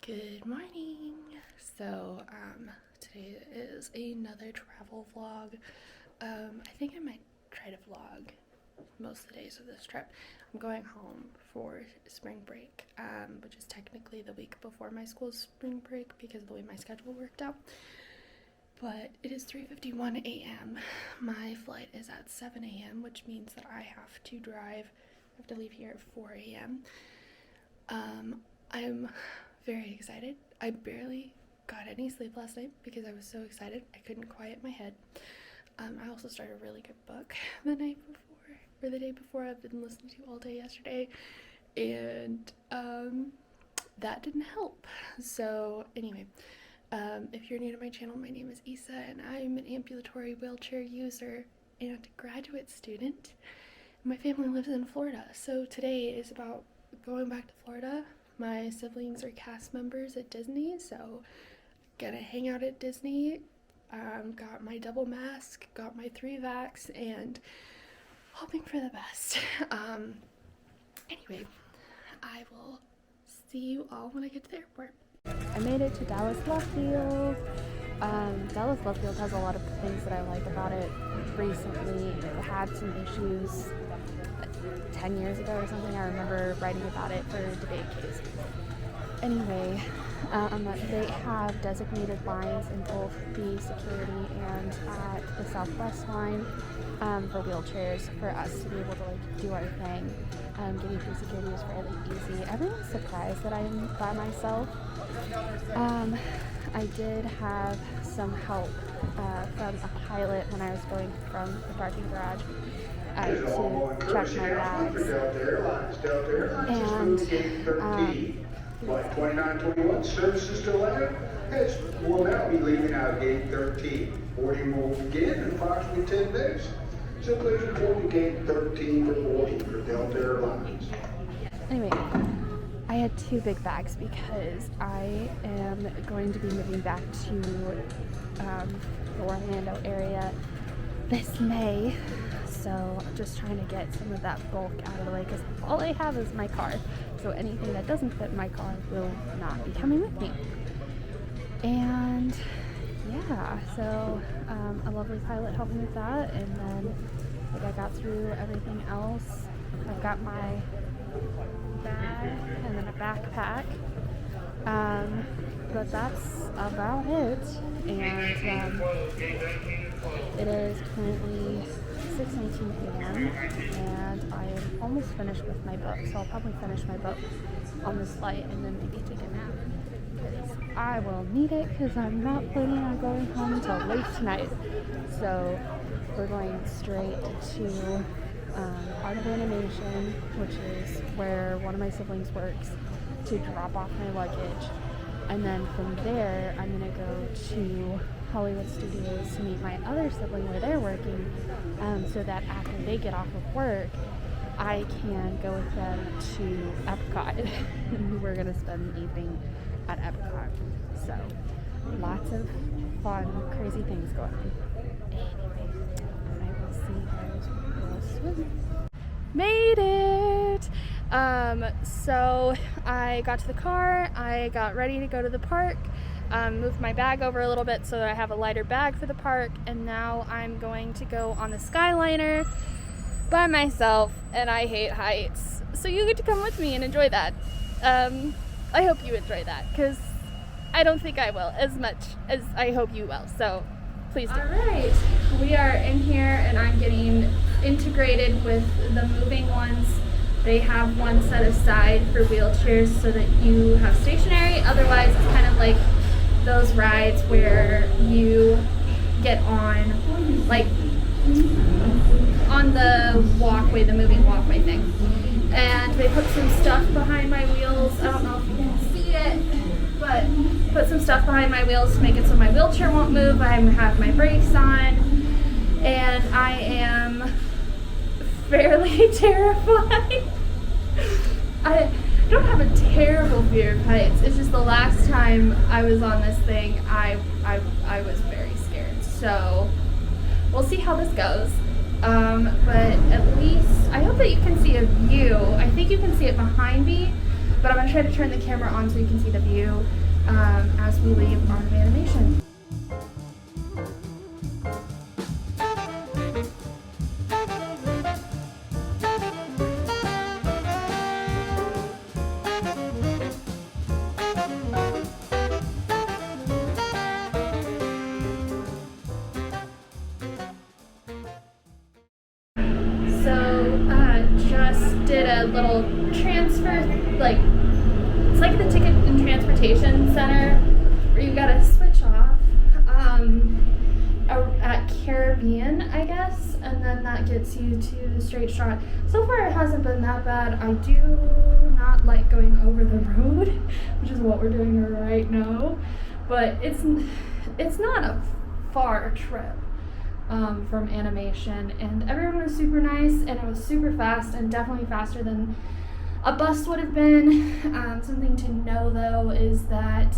Good morning. So today is another travel vlog. I think I might try to vlog most of the days of this trip. I'm going home for spring break, which is technically the week before my school's spring break because of the way my schedule worked out. But it is 3:51 a.m. My flight is at 7 a.m., which means that I have to leave here at 4 a.m. I'm very excited. I barely got any sleep last night because I was so excited. I couldn't quiet my head. I also started a really good book the day before. I've been listening to all day yesterday, and that didn't help. So anyway, if you're new to my channel, my name is Issa, and I'm an ambulatory wheelchair user and graduate student. My family lives in Florida, so today is about going back to Florida. My siblings are cast members at Disney, so gonna hang out at Disney. Got my double mask, got my 3 vax, and hoping for the best. Anyway, I will see you all when I get to the airport. I made it to Dallas Love Field. Dallas Love Field has a lot of things that I like about it. Recently, it had some issues 10 years ago or something. I remember writing about it for a debate case. Anyway, they have designated lines in both the security and at the Southwest line for wheelchairs for us to be able to do our thing. Getting through security was fairly easy. Everyone's surprised that I'm by myself. I did have some help from a pilot when I was going from the parking garage to check my bags. And Flight 2921, services to Atlanta. Yes, we'll now be leaving out of gate 13. Boarding will begin in approximately 10 minutes. So please report to gate 13 for boarding for Delta Airlines. Anyway, I had 2 big bags because I am going to be moving back to the Orlando area this May. So I'm just trying to get some of that bulk out of the way because all I have is my car. So anything that doesn't fit my car will not be coming with me. And yeah, so a lovely pilot helped me with that, and then I got through everything else. I've got my bag and then a backpack. But that's about it. And it is currently 6:19 p.m. and I am almost finished with my book, so I'll probably finish my book on this flight and then maybe take a nap because I will need it because I'm not planning on going home until late tonight. So we're going straight to Art of Animation, which is where one of my siblings works, to drop off my luggage. And then from there, I'm going to go to Hollywood Studios to meet my other sibling where they're working, so that after they get off of work, I can go with them to Epcot. We're going to spend the evening at Epcot. So, lots of fun, crazy things going on. Anyway, I will see you guys real soon. Made it! So I got to the car, I got ready to go to the park, moved my bag over a little bit so that I have a lighter bag for the park, and now I'm going to go on the Skyliner by myself, and I hate heights. So you get to come with me and enjoy that. I hope you enjoy that, because I don't think I will as much as I hope you will, so please do. Alright, we are in here and I'm getting integrated with the moving ones. They have one set aside for wheelchairs so that you have stationary. Otherwise, it's kind of like those rides where you get on, like, on the walkway, the moving walkway thing. And they put some stuff behind my wheels. I don't know if you can see it, but put some stuff behind my wheels to make it so my wheelchair won't move. I have my brakes on, and I am fairly terrified. I don't have a terrible fear of heights. It's just the last time I was on this thing, I was very scared. So we'll see how this goes. But at least I hope that you can see a view. I think you can see it behind me, But I'm gonna try to turn the camera on so you can see the view as we leave Art of Animation. Just did a little transfer, like, it's like the ticket and transportation center where you gotta switch off at Caribbean, I guess, and then that gets you to the straight shot. So far it hasn't been that bad. I do not like going over the road, which is what we're doing right now, but it's not a far trip. From animation, and everyone was super nice, and it was super fast, and definitely faster than a bus would have been. Something to know though is that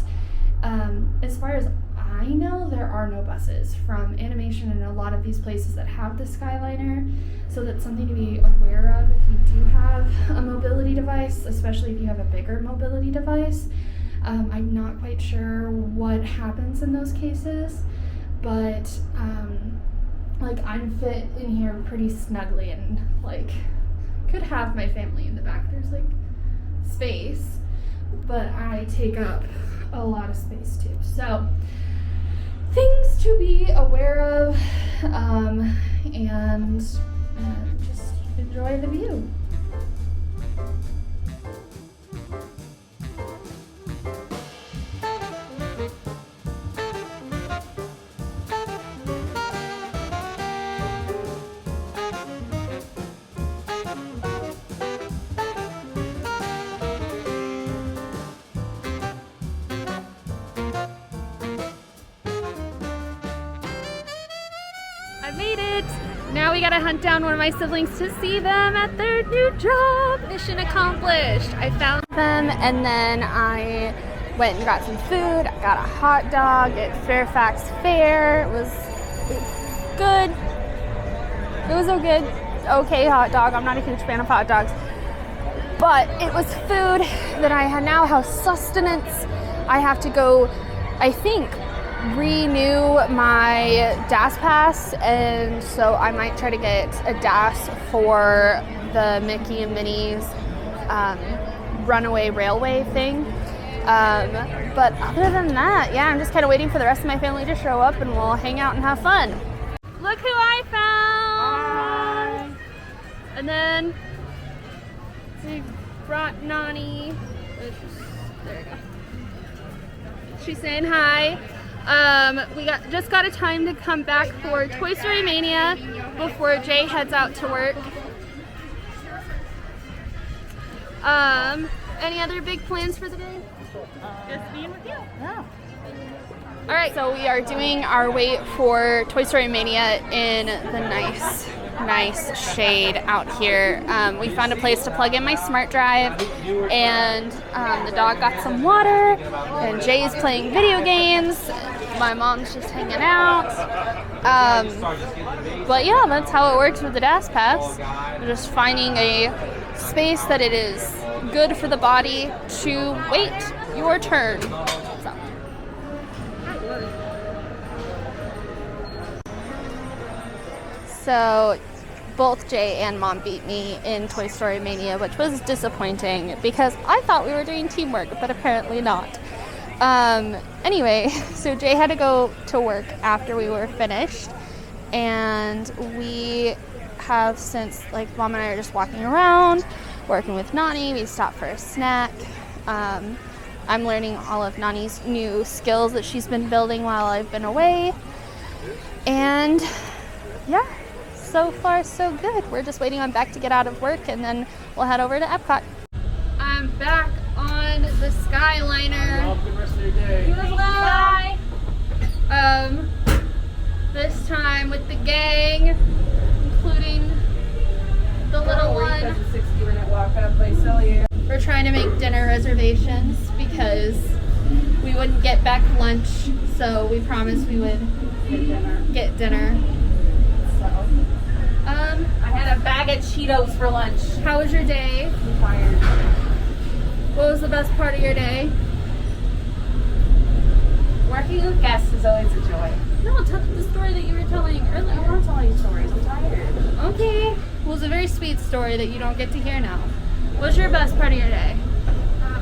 as far as I know, there are no buses from animation in a lot of these places that have the Skyliner, so that's something to be aware of if you do have a mobility device, especially if you have a bigger mobility device. I'm not quite sure what happens in those cases, but like, I'm fit in here pretty snugly, and like could have my family in the back. There's like space, but I take up a lot of space too. So things to be aware of, and just enjoy the view. I made it! Now we gotta hunt down one of my siblings to see them at their new job. Mission accomplished. I found them, and then I went and got some food. I got a hot dog at Fairfax Fair. It was good. It was a good, okay hot dog. I'm not a huge fan of hot dogs, but it was food that I now have sustenance. I have to go, I think, renew my DAS pass, and so I might try to get a DAS for the Mickey and Minnie's Runaway Railway thing. But other than that, yeah, I'm just kind of waiting for the rest of my family to show up, and we'll hang out and have fun. Look who I found! Hi. And then we brought Nani. There we go. She's saying hi. We just got a time to come back for Toy Story Mania before Jay heads out to work. Any other big plans for the day? Just being with you. Yeah. All right, so we are doing our wait for Toy Story Mania in the nice shade out here. We found a place to plug in my smart drive, and the dog got some water, and Jay's playing video games. My mom's just hanging out. But yeah, that's how it works with the DAS Pass. We're just finding a space that it is good for the body to wait your turn. So both Jay and Mom beat me in Toy Story Mania, which was disappointing because I thought we were doing teamwork, but apparently not. Anyway, so Jay had to go to work after we were finished, and we have since, like, Mom and I are just walking around, working with Nani. We stopped for a snack. I'm learning all of Nani's new skills that she's been building while I've been away, and yeah, so far so good. We're just waiting on Beck to get out of work, and then we'll head over to Epcot. I'm back on the Skyliner. Have a good rest of your day. Bye. This time with the gang, including the little one. That's a 60-minute walk up by Celia. We're trying to make dinner reservations because we wouldn't get back lunch, so we promised we would get dinner. So, I had a bag of Cheetos for lunch. How was your day? I'm tired. What was the best part of your day? Working with guests is always a joy. No, tell the story that you were telling earlier. I don't want to tell any stories. I'm tired. Okay. Well, it was a very sweet story that you don't get to hear now. What's your best part of your day?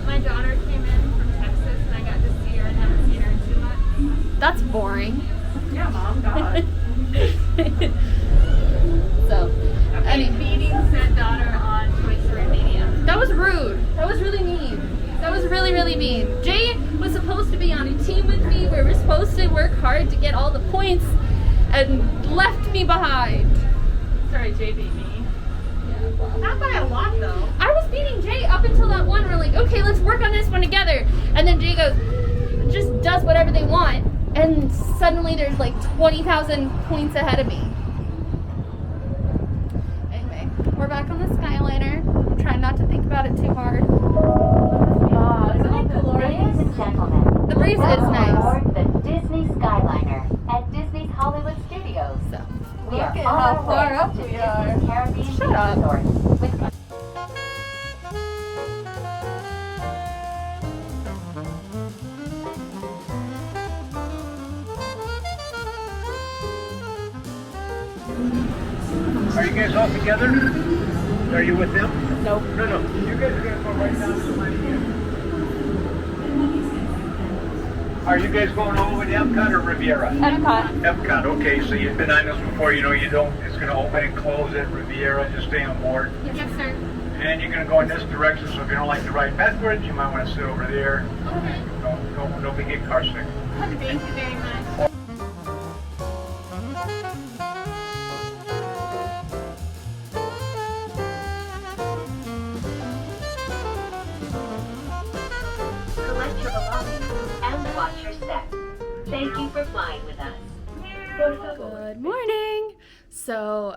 My daughter came in from Texas and I got to see her and haven't seen her in 2 months. That's boring. Yeah, Mom, God. So, Meeting said daughter on Toy Story Mania. that was rude. That was really mean. That was really, really mean. Jay was supposed to be on a team with me. We were supposed to work hard to get all the points and left me behind. Sorry, Jay beat me. Not by a lot though. I was beating Jay up until that one. We're like, okay, let's work on this one together. And then Jay goes, just does whatever they want. And suddenly there's like 20,000 points ahead of me. Anyway, we're back on the Skyliner. I'm trying not to think about it too hard. Isn't it glorious? Ladies and gentlemen, The breeze is nice. aboard the Disney Skyliner at Disney's Hollywood Studios. So, We are Look at on how our far way up to we Disney's are. Caribbean Shut up. Resort with Are you guys all together? Are you with them? Nope. No. You guys are gonna go right down to the line again. Are you guys going all the way to Epcot or Riviera? Epcot. Epcot, okay, so you've been on this before, you know you don't, it's gonna open and close at Riviera, just stay on board. Yes, sir. And you're gonna go in this direction, so if you don't like the ride backwards, you might wanna sit over there. Okay. Don't be getting car sick. Thank you very much. collect your belongings and watch your step. Thank you for flying with us. good morning. So,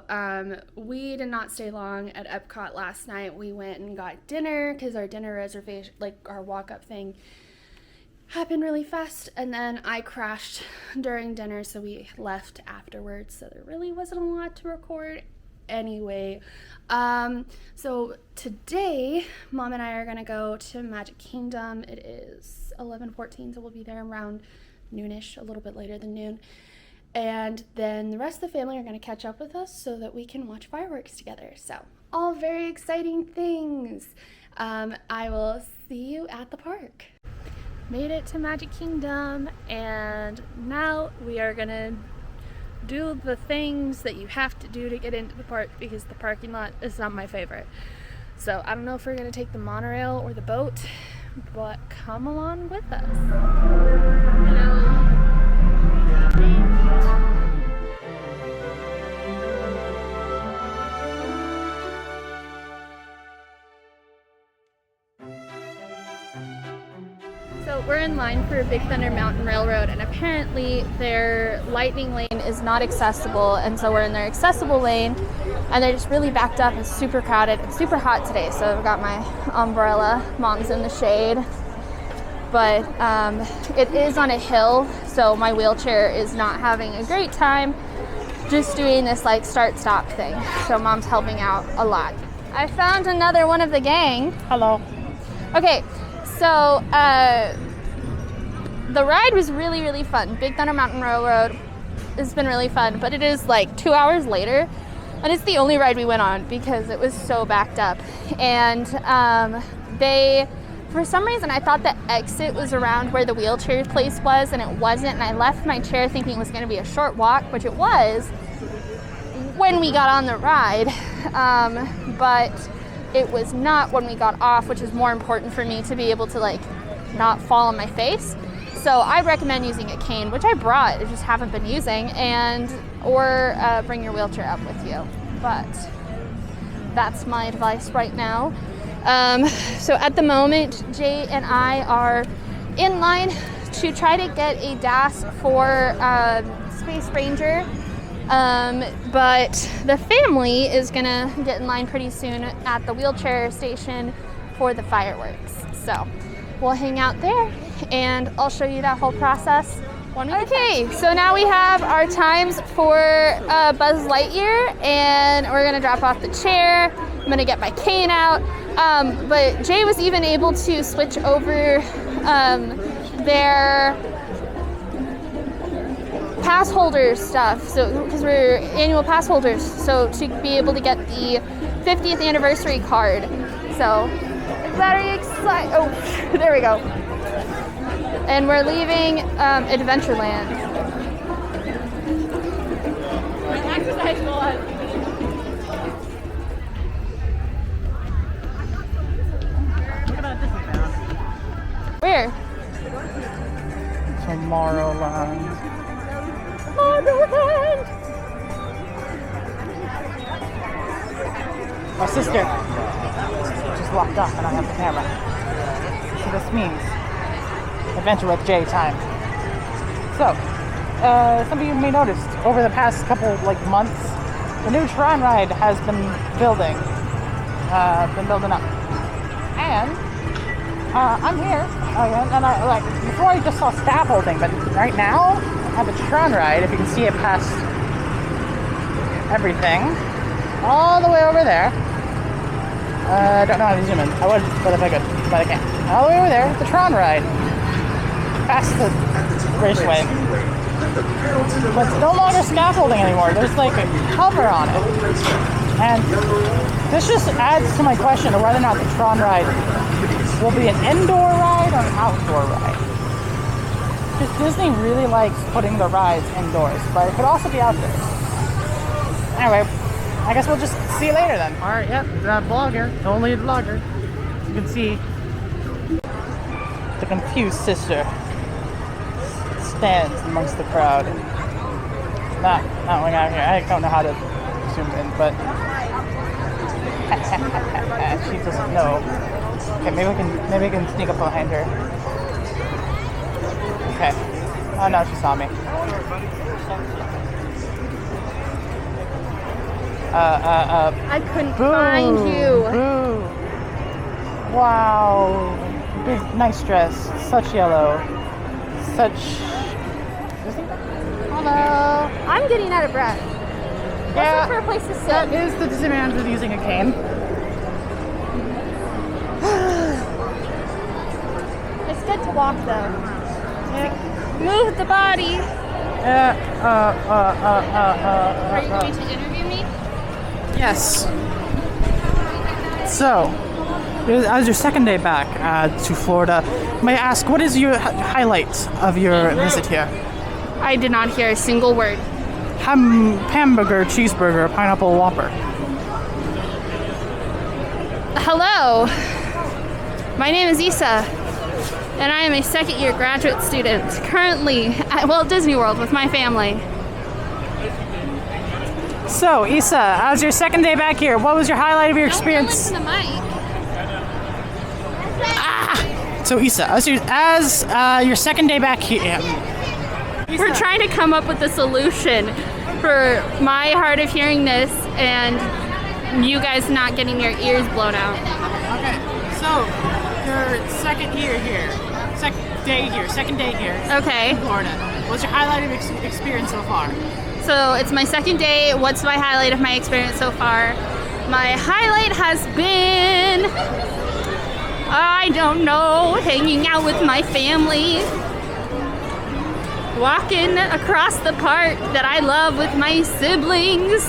we did not stay long at Epcot last night. We went and got dinner because our dinner reservation, like our walk-up thing, happened really fast. And then I crashed during dinner, so we left afterwards. So there really wasn't a lot to record anyway. So today, Mom and I are gonna go to Magic Kingdom. It is 11:14, so we'll be there around noonish, a little bit later than noon. And then the rest of the family are going to catch up with us so that we can watch fireworks together. So, all very exciting things. I will see you at the park. Made it to Magic Kingdom, and now we are going to do the things that you have to do to get into the park because the parking lot is not my favorite. So, I don't know if we're going to take the monorail or the boat, but come along with us. Hello. So we're in line for Big Thunder Mountain Railroad, and apparently their lightning lane is not accessible, and so we're in their accessible lane, and they're just really backed up and super crowded. It's super hot today, so I've got my umbrella. Mom's in the shade. But it is on a hill, so my wheelchair is not having a great time just doing this like start-stop thing. So Mom's helping out a lot. I found another one of the gang. Hello. Okay, so the ride was really, really fun. Big Thunder Mountain Railroad has been really fun, but it is like 2 hours later, and it's the only ride we went on because it was so backed up. And for some reason, I thought the exit was around where the wheelchair place was, and it wasn't, and I left my chair thinking it was going to be a short walk, which it was when we got on the ride, but it was not when we got off, which is more important for me to be able to like not fall on my face. So I recommend using a cane, which I brought, I just haven't been using, or bring your wheelchair up with you. But that's my advice right now. So at the moment, Jay and I are in line to try to get a DAS for Space Ranger, but the family is gonna get in line pretty soon at the wheelchair station for the fireworks. So we'll hang out there, and I'll show you that whole process when we get there. So now we have our times for Buzz Lightyear, and we're gonna drop off the chair. I'm gonna get my cane out. But Jay was even able to switch over their pass holder stuff, so because we're annual pass holders, so to be able to get the 50th anniversary card. So very excited. Oh, there we go. And we're leaving Adventureland. Exercise one. Where? Tomorrowland. Tomorrowland! My sister just walked off and I have the camera. So this means Adventure with Jay time. So, some of you may notice over the past couple months, the new Tron ride has been building up. And I'm here again, and before I just saw scaffolding, but right now I have a Tron ride. If you can see it past everything, all the way over there. I don't know how to zoom in. I would, but if I could, but I can't. All the way over there, the Tron ride, past the raceway. But it's no longer scaffolding anymore. There's a cover on it, and this just adds to my question of whether or not the Tron ride will be an indoor ride or an outdoor ride. Because Disney really likes putting the rides indoors, but it could also be outdoors. Anyway, I guess we'll just see you later then. Alright, yep, vlogger, only a vlogger. You can see the confused sister stands amongst the crowd. Not going out here. I don't know how to zoom in, but she doesn't know. Okay, maybe we can sneak up behind her. Okay. Oh no, she saw me. I couldn't find you. Boo. Wow. Big, nice dress. Such yellow. Such. Hello. I'm getting out of breath. Yeah, Let's look for a place to sit. That is the disadvantage of using a cane. It's good to walk though. Yeah. Move the body. Are you going to interview me? Yes. So, as your second day back to Florida, may I ask, what is your highlight of your visit here? I did not hear a single word. Hamburger, cheeseburger, pineapple Whopper. Hello. My name is Issa, and I am a second-year graduate student, currently at Walt Disney World with my family. So, Issa, as your second day back here, what was your highlight of your experience? Don't yell into the mic. So, Issa, as your second day back here, We're trying to come up with a solution for my hard of hearingness and you guys not getting your ears blown out. Okay, so your second day here. Okay. In Florida. What's your highlight of experience so far? So it's my second day. What's my highlight of my experience so far? My highlight has been, I don't know, hanging out with my family, walking across the park that I love with my siblings.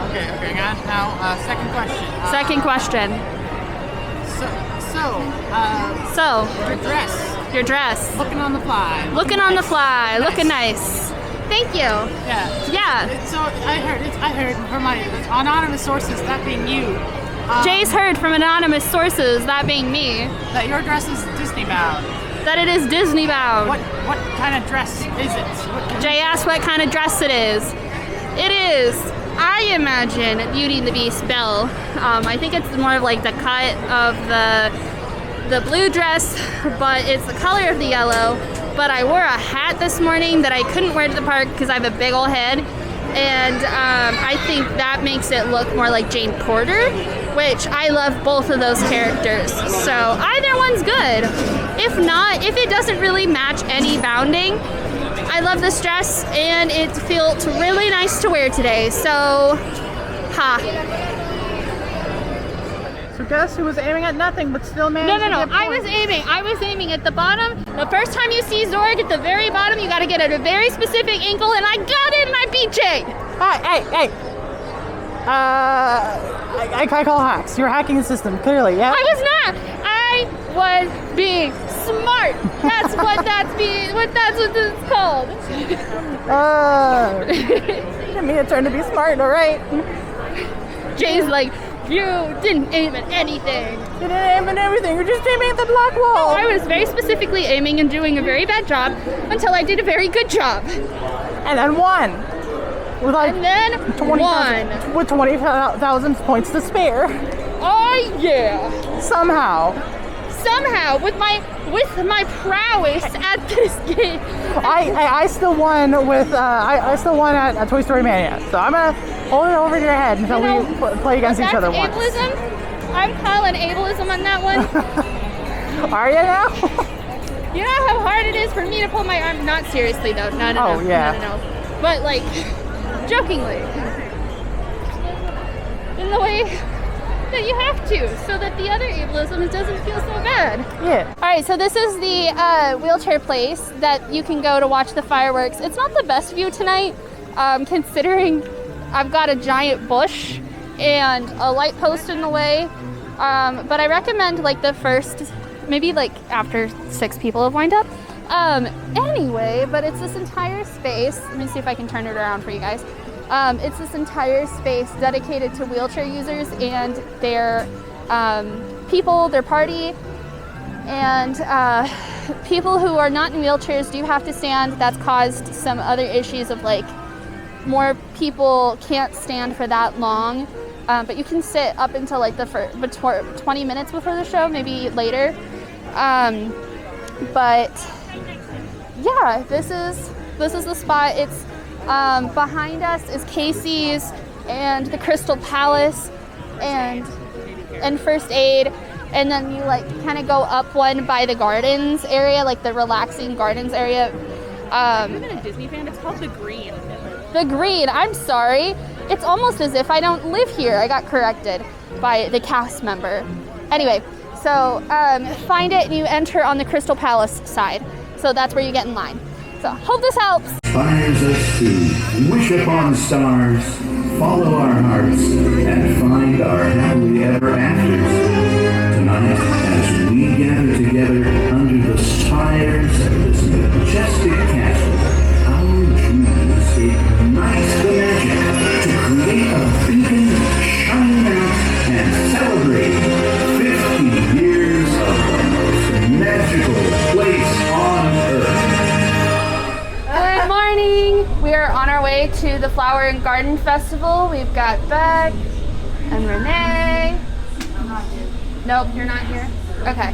Okay. Now, second question. Second question. So, your dress. Looking on the fly. Looking on the fly. Nice. Looking nice. Thank you. Yeah. So I heard from my anonymous sources, that being you. Jay's heard from anonymous sources, that being me, That your dress is Disney bound. that it is Disney bound. What kind of dress is it? Jay asked what kind of dress it is. It is, I imagine, Beauty and the Beast Belle. I think it's more of like the cut of the blue dress, but it's the color of the yellow. But I wore a hat this morning that I couldn't wear to the park because I have a big old head. And I think that makes it look more like Jane Porter, which I love both of those characters. So either one's good. If not, if it doesn't really match any bounding, I love this dress and it felt really nice to wear today. So, So guess who was aiming at nothing but still managed to get I was aiming at the bottom. The first time you see Zorg at the very bottom, you gotta get at a very specific angle, and I got it and I beat Jay. Hey. I call hacks. You're hacking the system, clearly, yeah? I was not. I was being smart. That's what this is called. Didn't mean it turned to be smart, alright? Jay's like, you didn't aim at anything. You didn't aim at everything, you're just aiming at the black wall. I was very specifically aiming and doing a very bad job until I did a very good job. And then won. With like And then 20,000 with 20,000 points to spare. Oh yeah. Somehow, with my prowess at this game. I still won with I still won at Toy Story Mania. So I'm gonna hold it over your head until we play against each other once. Ableism. I'm calling ableism on that one. Are you now? You know how hard it is for me to pull my arm? Not seriously though. No. Oh, yeah. No. But like, jokingly, in the way that you have to, so that the other ableism doesn't feel so bad. Yeah. All right, so this is the wheelchair place that you can go to watch the fireworks. It's not the best view tonight, considering I've got a giant bush and a light post in the way. But I recommend like the first, maybe like after 6 people have lined up. Anyway, but it's this entire space. Let me see if I can turn it around for you guys. It's this entire space dedicated to wheelchair users and their people, their party, and people who are not in wheelchairs do have to stand. That's caused some other issues of like more people can't stand for that long, but you can sit up until like the 20 minutes before the show, maybe later. But yeah, this is the spot. It's behind us is Casey's and the Crystal Palace and First Aid, and then you like kind of go up one by the gardens area, like the relaxing gardens area. I'm in a Disney fan. It's called The Green. The Green. I'm sorry. It's almost as if I don't live here. I got corrected by the cast member. Anyway, so find it and you enter on the Crystal Palace side. So that's where you get in line. So hope this helps. Inspires us to wish upon stars, follow our hearts, and find our happily ever afters. Tonight, as we gather together under the spires of this majestic castle, our dreams ignite the magic to create a beacon shining out and celebrate 50 years of the most magical place on earth. Good morning. We are on our way to the Flower and Garden Festival. We've got Beck and Renee. Nope, you're not here. Okay.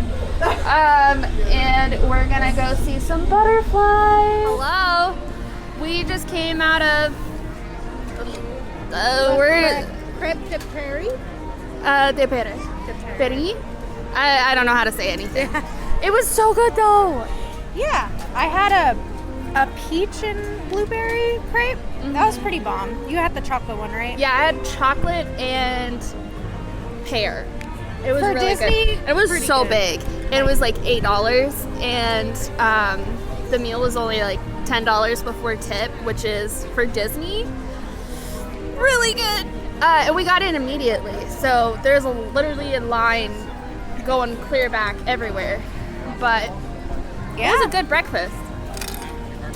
And we're gonna go see some butterflies. Hello. We just came out of Crêpe de Prairie? de Paris. I don't know how to say anything. It was so good though. Yeah, I had a peach and blueberry crepe. That was pretty bomb. You had the chocolate one, right? Yeah, I had chocolate and pear. It was For really Disney, good. It was pretty so good. big. And it was like $8, and the meal was only like $10 before tip, which is for Disney really good. And we got in immediately, so there's literally a line going clear back everywhere. But Yeah. it was a good breakfast.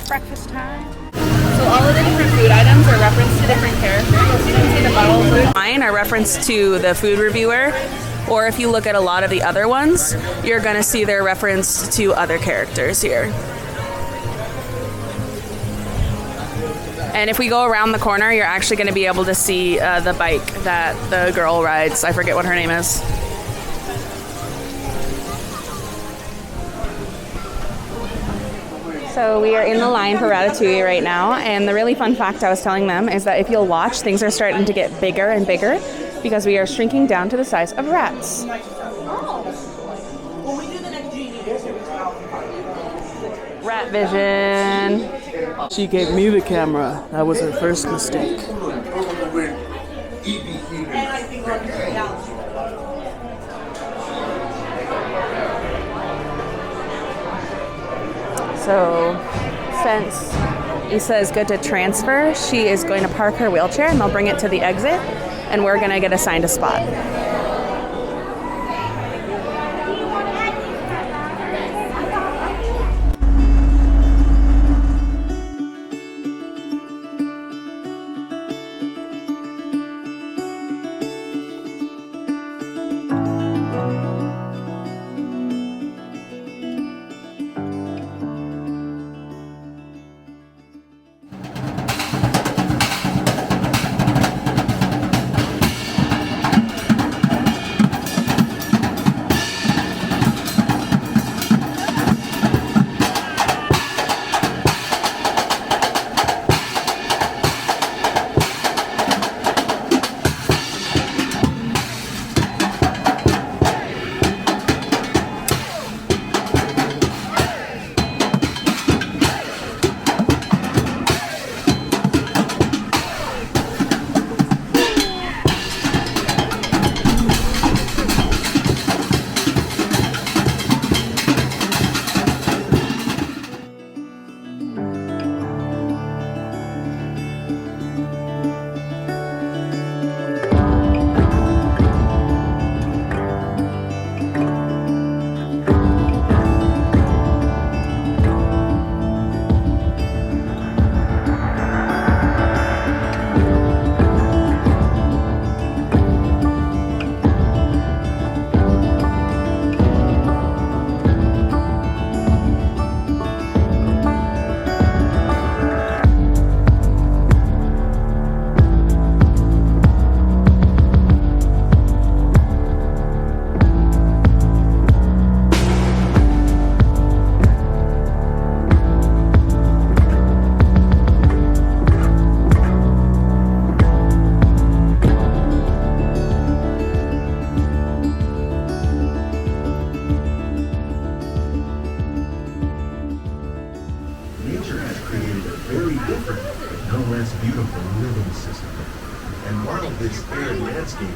Breakfast time. So all of the different food items are referenced to different characters. You can see the bottles. Mine are referenced to the food reviewer, or if you look at a lot of the other ones, you're going to see their reference to other characters here. And if we go around the corner, you're actually going to be able to see the bike that the girl rides. I forget what her name is. So we are in the line for Ratatouille right now, and the really fun fact I was telling them is that if you'll watch, things are starting to get bigger and bigger because we are shrinking down to the size of rats. Rat vision. She gave me the camera. That was her first mistake. So since Issa is good to transfer, she is going to park her wheelchair and they'll bring it to the exit and we're going to get assigned a spot.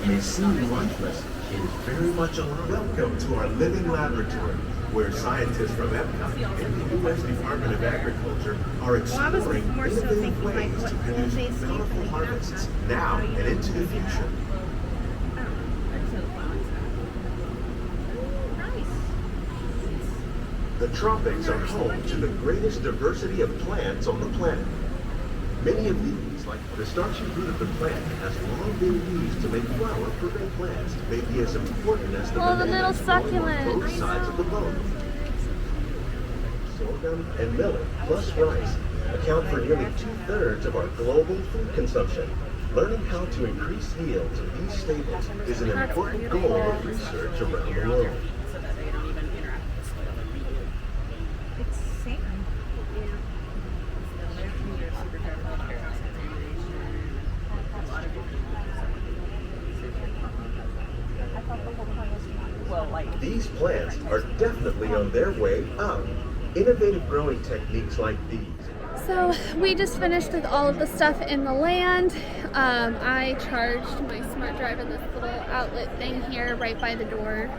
May seem lifeless, it is very much alive. Welcome to our living laboratory, where scientists from EPCOT and the U.S. Department of Agriculture are exploring innovative ways to produce bountiful harvests now and into the future. The tropics are home to the greatest diversity of plants on the planet. Many of these, like the starchy root of the plant, has long been used to make flour for big plants, may be as important as the bananas growing on both sides of the bone. Sorghum and millet, plus rice, account for nearly 2/3 of our global food consumption. Learning how to increase yields of these staples is an important goal of research around the world. These plants are definitely on their way up. Innovative growing techniques like these. So we just finished with all of the stuff in the land. I charged my smart drive in this little outlet thing here right by the door.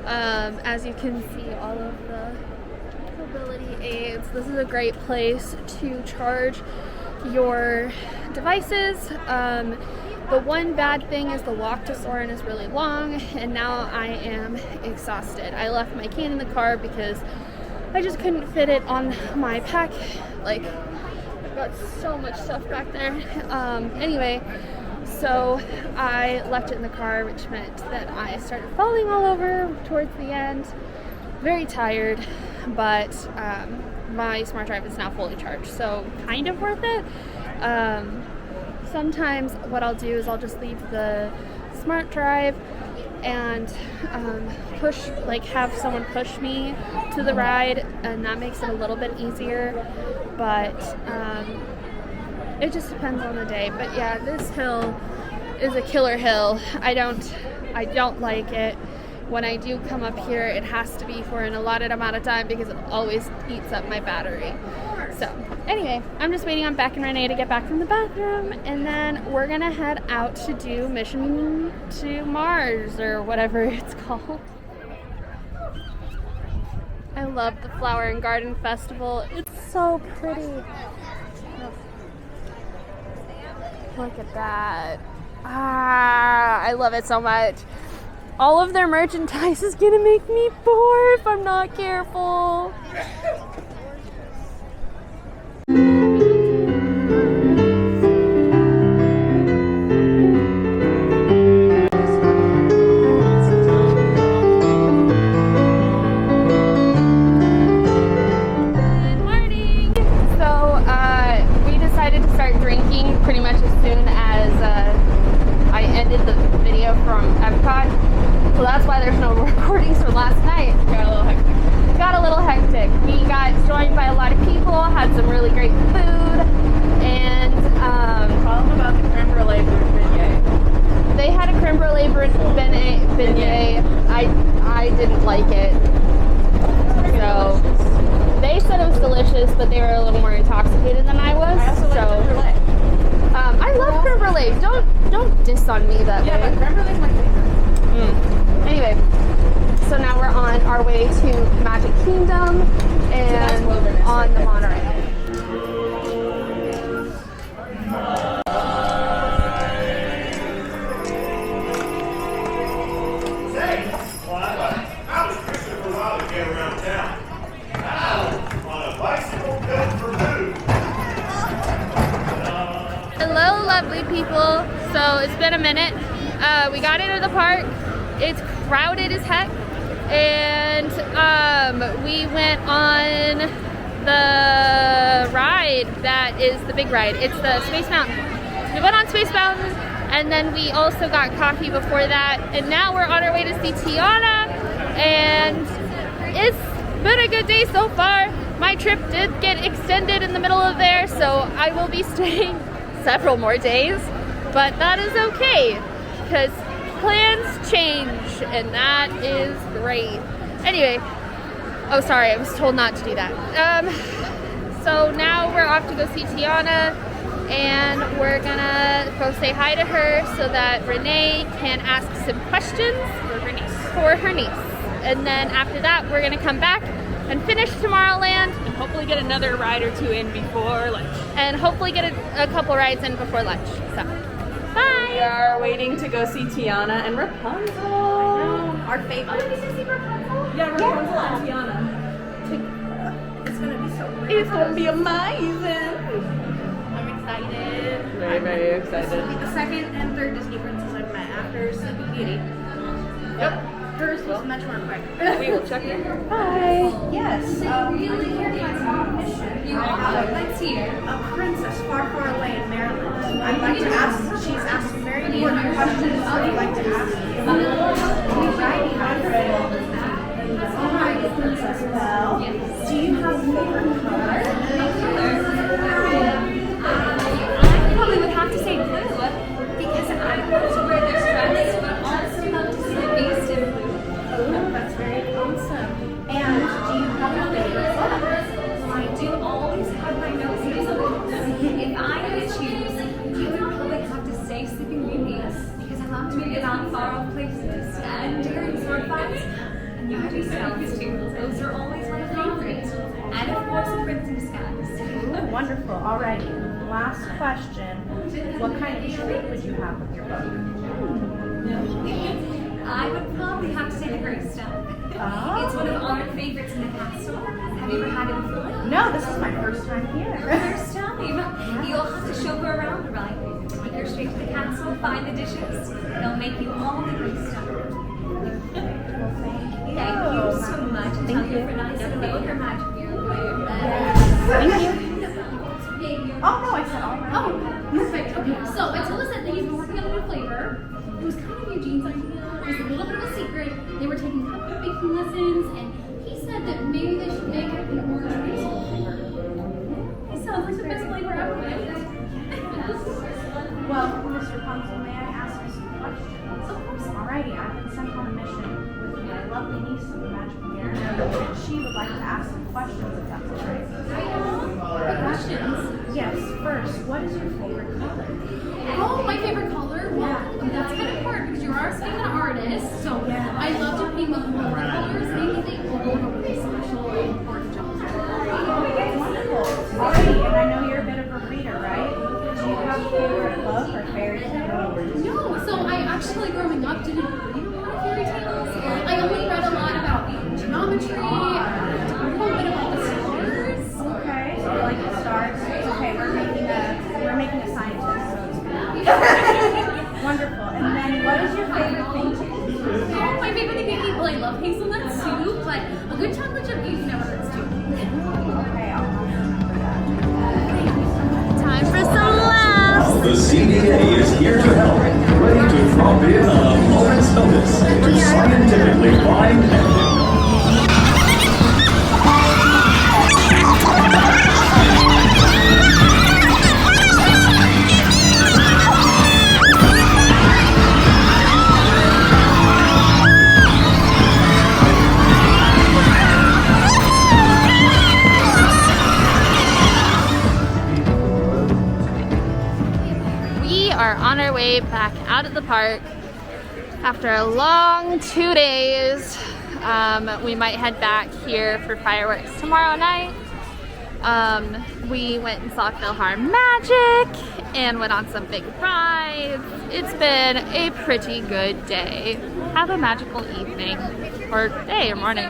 As you can see, all of the mobility aids. This is a great place to charge your devices. The one bad thing is the walk to Soren is really long, and now I am exhausted. I left my can in the car because I just couldn't fit it on my pack. Like, I've got so much stuff back there. Anyway, so I left it in the car, which meant that I started falling all over towards the end. Very tired, but my smart drive is now fully charged, so kind of worth it. Sometimes what I'll do is I'll just leave the smart drive and have someone push me to the ride, and that makes it a little bit easier, but it just depends on the day. But yeah, this hill is a killer hill. I don't like it. When I do come up here, it has to be for an allotted amount of time because it always eats up my battery. So anyway, I'm just waiting on Beck and Renee to get back from the bathroom, and then we're gonna head out to do Mission to Mars, or whatever it's called. I love the Flower and Garden Festival. It's so pretty. Look at that. Ah, I love it so much. All of their merchandise is gonna make me poor if I'm not careful. Pretty much as soon as I ended the video from Epcot. So that's why there's no recordings from last night. Got a little hectic. We got joined by a lot of people, had some really great food, and tell them about the creme brulee beignet. They had a creme brulee beignet. I didn't like it. So they said it was delicious, but they were a little more intoxicated than I was. I also like creme brulee. I love creme brulee. Don't diss on me that way. Yeah, but creme brulee is my favorite. Anyway, so now we're on our way to Magic Kingdom and on the monorail. Hello, lovely people. So it's been a minute. We got into the park. It's crowded as heck, and we went on the ride that is the big ride. It's the Space Mountain. We went on Space Mountain, and then we also got coffee before that, and now we're on our way to see Tiana, and it's been a good day so far. My trip did get extended in the middle of there, so I will be staying several more days, but that is okay because plans change and that is great. Anyway, oh sorry, I was told not to do that. So now we're off to go see Tiana, and we're gonna go say hi to her so that Renee can ask some questions for her niece. And then after that, we're gonna come back and finish Tomorrowland And hopefully get another ride or two in before lunch. and hopefully get a couple rides in before lunch. So, bye! We are waiting to go see Tiana and Rapunzel. Our favorite. Yeah, Rapunzel and Tiana. It's gonna be so great. It's gonna be amazing. I'm excited. Very, very excited. This will be the second and third Disney princess I've met after Sleeping Beauty. Yep. Hers was much more quick. We will check in. Bye! Yes. Let's hear. A princess far, far away in Maryland. I'd like to ask. She's asked very important questions. I'd like to ask. Alright, Princess Belle. Do you have a favorite color? I probably would have to say blue, because I love to wear this dress, but also love to see the beast in blue. Oh, that's very awesome. And do you have a favorite book? I do always have my noses on. If I had to choose, I would probably have to say Sleeping Beauty, because I love to read about far-off places and during sword fights and magic sounds too. Those are always my favorite. And of course, A Prince in Disguise. Ooh, wonderful. Alrighty. Last question. What kind of treat would you have with your book? I would probably have to say the Great Stuff. Oh. It's one of our favorites in the castle. Have you ever had it before? No, this is my first time here. First time. You'll have to show her around, right? Take her straight to the castle, find the dishes. They'll make you all the great stuff. Thank you so much. And tell your friend I said hello with her magic mirror. Thank you. Oh no, I said alright. Oh, perfect. Okay, so Attila said that he's been working on a new flavor. It was kind of Eugene's idea. It was a little bit of a secret. They were taking cupcake baking lessons, and he said that maybe they should make it an orange basil flavor. It sounds like the best flavor ever, right? Well, Mr. Rapunzel, may I ask you some questions? Of course. Alrighty, I've been sent on a mission with my lovely niece of the magic mirror, and she would like to ask some questions if that's alright. What questions? Yes, first, what is your favorite color? Oh, my favorite color? Well, that's kind of hard because you are an artist, so I love to paint with more colors. Anything will go really special. We are on our way back out at the park after a long 2 days. We might head back here for fireworks tomorrow night. We went and saw PhilharMagic and went on some big rides. It's been a pretty good day. Have a magical evening or day or morning.